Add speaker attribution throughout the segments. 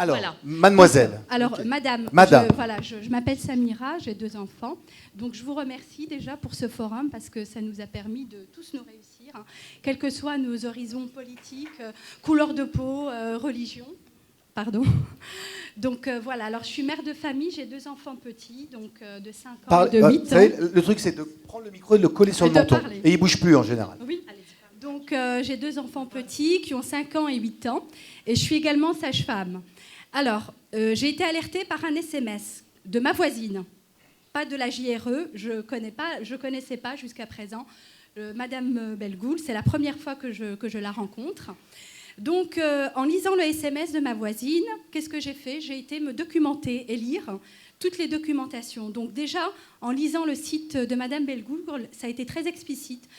Speaker 1: Alors,
Speaker 2: voilà.
Speaker 1: mademoiselle.
Speaker 2: Alors,
Speaker 1: Okay.
Speaker 2: madame.
Speaker 1: Madame.
Speaker 2: Je m'appelle Samira, j'ai 2 enfants. Donc, je vous remercie déjà pour ce forum parce que ça nous a permis de tous nous réussir, hein, quels que soient nos horizons politiques, couleur de peau, religion. Pardon. Donc, voilà. Alors, je suis mère de famille, j'ai 2 enfants petits, donc de 5 ans et de 8 ans.
Speaker 1: Vous savez, le truc, c'est de prendre le micro et de le coller sur le menton.
Speaker 2: Parler.
Speaker 1: Et il ne bouge plus en général.
Speaker 2: Oui. Donc, j'ai 2 enfants petits qui ont 5 ans et 8 ans. Et je suis également sage-femme. Alors, j'ai été alertée par un SMS de ma voisine, pas de la JRE, je connaissais pas jusqu'à présent Madame Bellegoul, c'est la première fois que je la rencontre. Donc, en lisant le SMS de ma voisine, qu'est-ce que j'ai fait? J'ai été me documenter et lire toutes les documentations. Donc déjà, en lisant le site de Madame Bellegoul, ça a été très explicite.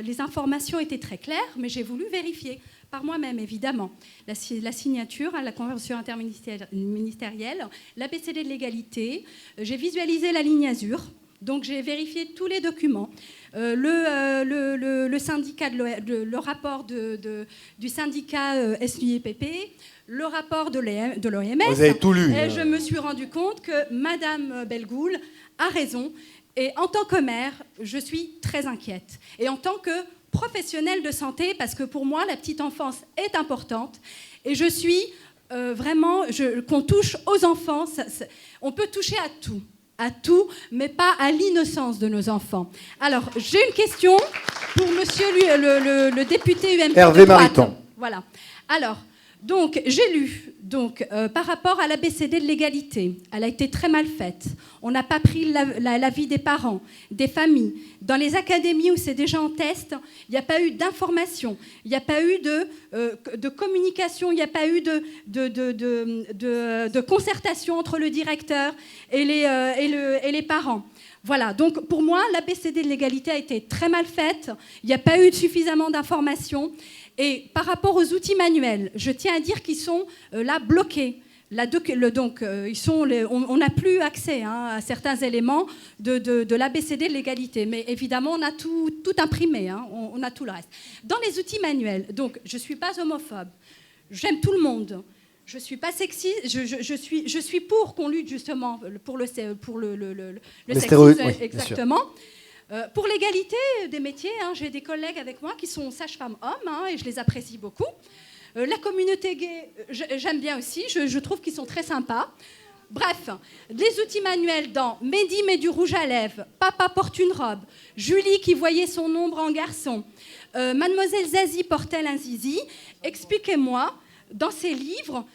Speaker 2: Les informations étaient très claires, mais j'ai voulu vérifier par moi-même, évidemment. La signature à la convention interministérielle, l'ABCD de l'égalité, j'ai visualisé la ligne Azur, donc j'ai vérifié tous les documents. Le syndicat, le rapport du syndicat SUIPP, le rapport de l'OMS.
Speaker 1: Vous avez tout lu.
Speaker 2: Et je me suis rendu compte que Madame Bellegoul a raison. Et en tant que mère, je suis très inquiète. Et en tant que professionnelle de santé, parce que pour moi, la petite enfance est importante. Et je suis vraiment... qu'on touche aux enfants, on peut toucher à tout, mais pas à l'innocence de nos enfants. Alors, j'ai une question pour monsieur le député UMP.
Speaker 1: Hervé Mariton.
Speaker 2: Voilà. Alors, donc, j'ai lu, par rapport à l'ABCD de l'égalité, elle a été très mal faite. On n'a pas pris l'avis des parents, des familles. Dans les académies où c'est déjà en test, il n'y a pas eu d'information, il n'y a pas eu de communication, il n'y a pas eu de concertation entre le directeur et les parents. Voilà, donc pour moi, l'ABCD de l'égalité a été très mal faite, il n'y a pas eu suffisamment d'informations. Et par rapport aux outils manuels, je tiens à dire qu'ils sont là bloqués. On n'a plus accès à certains éléments de l'ABCD de l'égalité. Mais évidemment, on a tout imprimé, on a tout le reste. Dans les outils manuels, donc je ne suis pas homophobe, j'aime tout le monde. Je ne suis pas sexiste, je suis pour qu'on lutte justement pour le sexisme,
Speaker 1: oui,
Speaker 2: exactement. Pour l'égalité des métiers, j'ai des collègues avec moi qui sont sages-femmes hommes, et je les apprécie beaucoup. La communauté gay, j'aime bien aussi, je trouve qu'ils sont très sympas. Bref, les outils manuels dans Mehdi met du rouge à lèvres, Papa porte une robe, Julie qui voyait son ombre en garçon, Mademoiselle Zazie porte-t-elle un zizi? Expliquez-moi, dans ces livres,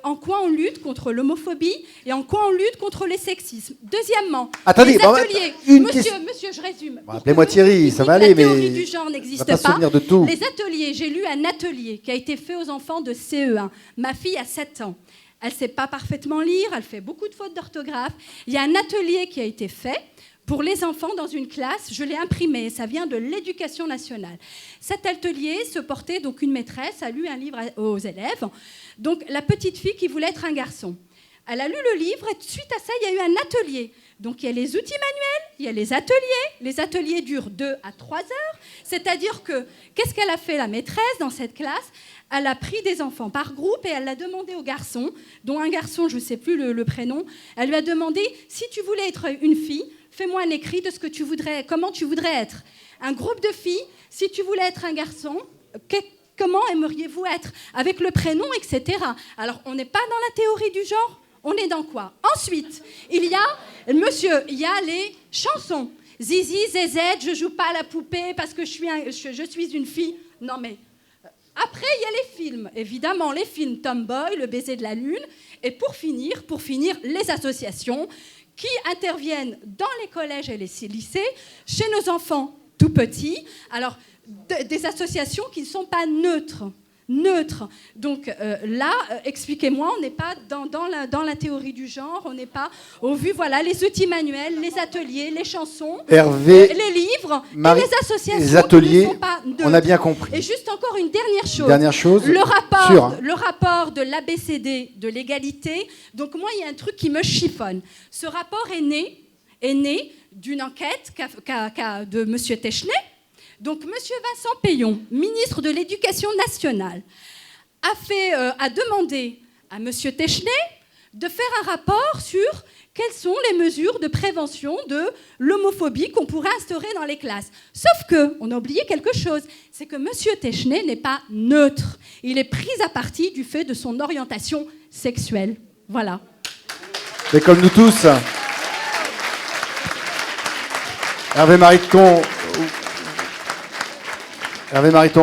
Speaker 2: en quoi on lutte contre l'homophobie et en quoi on lutte contre le sexisme. Deuxièmement,
Speaker 1: attendez,
Speaker 2: les ateliers. Monsieur, je résume.
Speaker 1: Bon, appelez-moi Thierry, ça va aller, mais...
Speaker 2: La théorie du genre n'existe pas.
Speaker 1: De tout.
Speaker 2: Les ateliers, j'ai lu un atelier qui a été fait aux enfants de CE1. Ma fille a 7 ans. Elle ne sait pas parfaitement lire, elle fait beaucoup de fautes d'orthographe. Il y a un atelier qui a été fait pour les enfants dans une classe, je l'ai imprimé, ça vient de l'Éducation nationale. Cet atelier se portait, donc une maîtresse a lu un livre aux élèves, donc la petite fille qui voulait être un garçon. Elle a lu le livre et suite à ça, il y a eu un atelier. Donc il y a les outils manuels, il y a les ateliers durent 2 à 3 heures, c'est-à-dire que, qu'est-ce qu'elle a fait la maîtresse dans cette classe? Elle a pris des enfants par groupe et elle l'a demandé aux garçons, dont un garçon, je ne sais plus le prénom, elle lui a demandé, si tu voulais être une fille, fais-moi un écrit de comment tu voudrais être. Un groupe de filles, si tu voulais être un garçon, comment aimeriez-vous être? Avec le prénom, etc. Alors, on n'est pas dans la théorie du genre, on est dans quoi? Ensuite, il y a les chansons. Zizi, Zézette, je joue pas à la poupée parce que je suis une fille. Non mais, après, il y a les films. Évidemment, les films Tomboy, Le baiser de la lune. Et pour finir, les associations qui interviennent dans les collèges et les lycées, chez nos enfants tout petits. Alors, des associations qui ne sont pas neutres. Donc là, expliquez-moi, on n'est pas dans la théorie du genre, on n'est pas au vu, voilà, les outils manuels, les ateliers, les chansons,
Speaker 1: Hervé,
Speaker 2: les livres,
Speaker 1: Marie,
Speaker 2: et les associations
Speaker 1: les ateliers,
Speaker 2: qui ne sont pas neutres.
Speaker 1: On a bien compris.
Speaker 2: Et juste encore une dernière chose. Le rapport de l'ABCD de l'égalité, donc moi, il y a un truc qui me chiffonne. Ce rapport est né d'une enquête de M. Techenet. Donc, M. Vincent Payon, ministre de l'Éducation nationale, a demandé à M. Téchenet de faire un rapport sur quelles sont les mesures de prévention de l'homophobie qu'on pourrait instaurer dans les classes. Sauf qu'on a oublié quelque chose, c'est que M. Téchenet n'est pas neutre. Il est pris à partie du fait de son orientation sexuelle. Voilà.
Speaker 1: Mais comme nous tous, Hervé Mariton,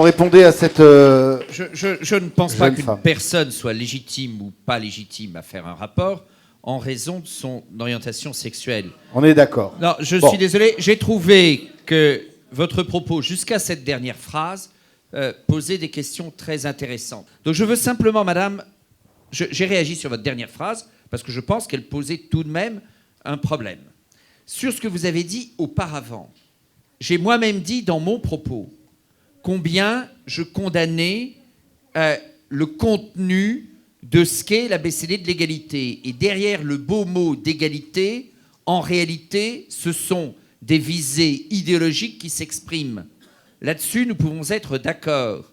Speaker 1: répondez à cette
Speaker 3: Je ne pense pas
Speaker 1: jeune
Speaker 3: qu'une
Speaker 1: femme.
Speaker 3: personne soit légitime ou pas légitime à faire un rapport en raison de son orientation sexuelle.
Speaker 1: On est d'accord.
Speaker 3: Non, je
Speaker 1: Bon.
Speaker 3: suis désolé, j'ai trouvé que votre propos, jusqu'à cette dernière phrase, posait des questions très intéressantes. Donc je veux simplement, madame, j'ai réagi sur votre dernière phrase parce que je pense qu'elle posait tout de même un problème. Sur ce que vous avez dit auparavant, j'ai moi-même dit dans mon propos combien je condamnais le contenu de ce qu'est l'ABCD de l'égalité. Et derrière le beau mot d'égalité, en réalité, ce sont des visées idéologiques qui s'expriment. Là-dessus, nous pouvons être d'accord.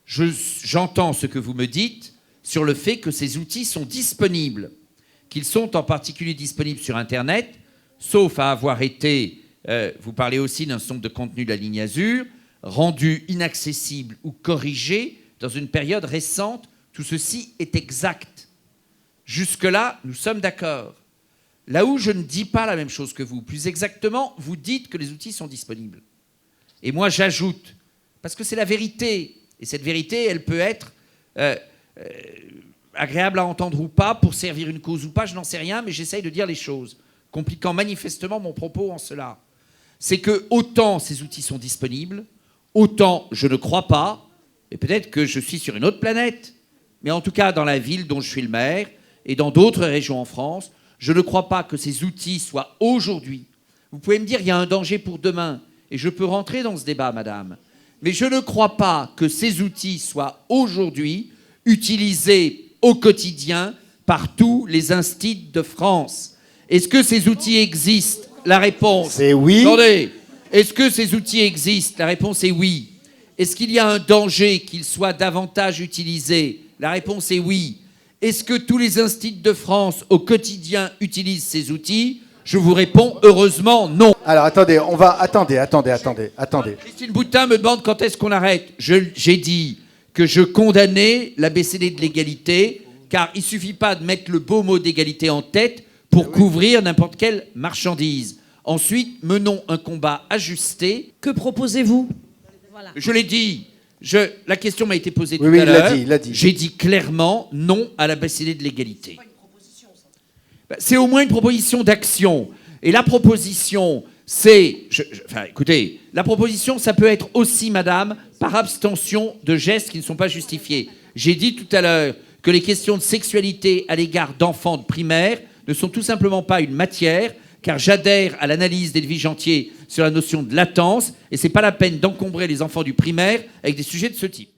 Speaker 3: J'entends ce que vous me dites sur le fait que ces outils sont disponibles, qu'ils sont en particulier disponibles sur Internet, sauf à avoir été, vous parlez aussi d'un certain nombre de contenus de la ligne Azur, rendus inaccessibles ou corrigés dans une période récente. Tout ceci est exact. Jusque-là, nous sommes d'accord. Là où je ne dis pas la même chose que vous, plus exactement, vous dites que les outils sont disponibles. Et moi, j'ajoute, parce que c'est la vérité, et cette vérité, elle peut être agréable à entendre ou pas, pour servir une cause ou pas, je n'en sais rien, mais j'essaye de dire les choses, compliquant manifestement mon propos en cela. C'est que autant ces outils sont disponibles, autant je ne crois pas, et peut-être que je suis sur une autre planète, mais en tout cas dans la ville dont je suis le maire, et dans d'autres régions en France, je ne crois pas que ces outils soient aujourd'hui. Vous pouvez me dire, il y a un danger pour demain, et je peux rentrer dans ce débat, madame, mais je ne crois pas que ces outils soient aujourd'hui utilisés au quotidien par tous les instituts de France. Est-ce que ces outils existent? La réponse...
Speaker 1: C'est oui.
Speaker 3: Attendez. Est-ce que ces outils existent? La réponse est oui. Est-ce qu'il y a un danger qu'ils soient davantage utilisés? La réponse est oui. Est-ce que tous les instituts de France au quotidien utilisent ces outils? Je vous réponds heureusement non.
Speaker 1: Alors attendez, on va... Attendez.
Speaker 3: Christine Boutin me demande quand est-ce qu'on arrête. J'ai dit que je condamnais l'ABCD de l'égalité, car il ne suffit pas de mettre le beau mot d'égalité en tête pour couvrir n'importe quelle marchandise. Ensuite, menons un combat ajusté.
Speaker 4: Que proposez-vous?
Speaker 2: Voilà.
Speaker 3: Je l'ai dit. La question m'a été posée tout
Speaker 1: Oui,
Speaker 3: à l'heure.
Speaker 1: il l'a dit.
Speaker 3: J'ai dit clairement non à l'ABCD de l'égalité. C'est au moins une proposition d'action. Et la proposition, c'est... Enfin, écoutez, la proposition, ça peut être aussi, madame, par abstention de gestes qui ne sont pas justifiés. J'ai dit tout à l'heure que les questions de sexualité à l'égard d'enfants de primaire ne sont tout simplement pas une matière, car j'adhère à l'analyse d'Edwige Antier sur la notion de latence, et c'est pas la peine d'encombrer les enfants du primaire avec des sujets de ce type.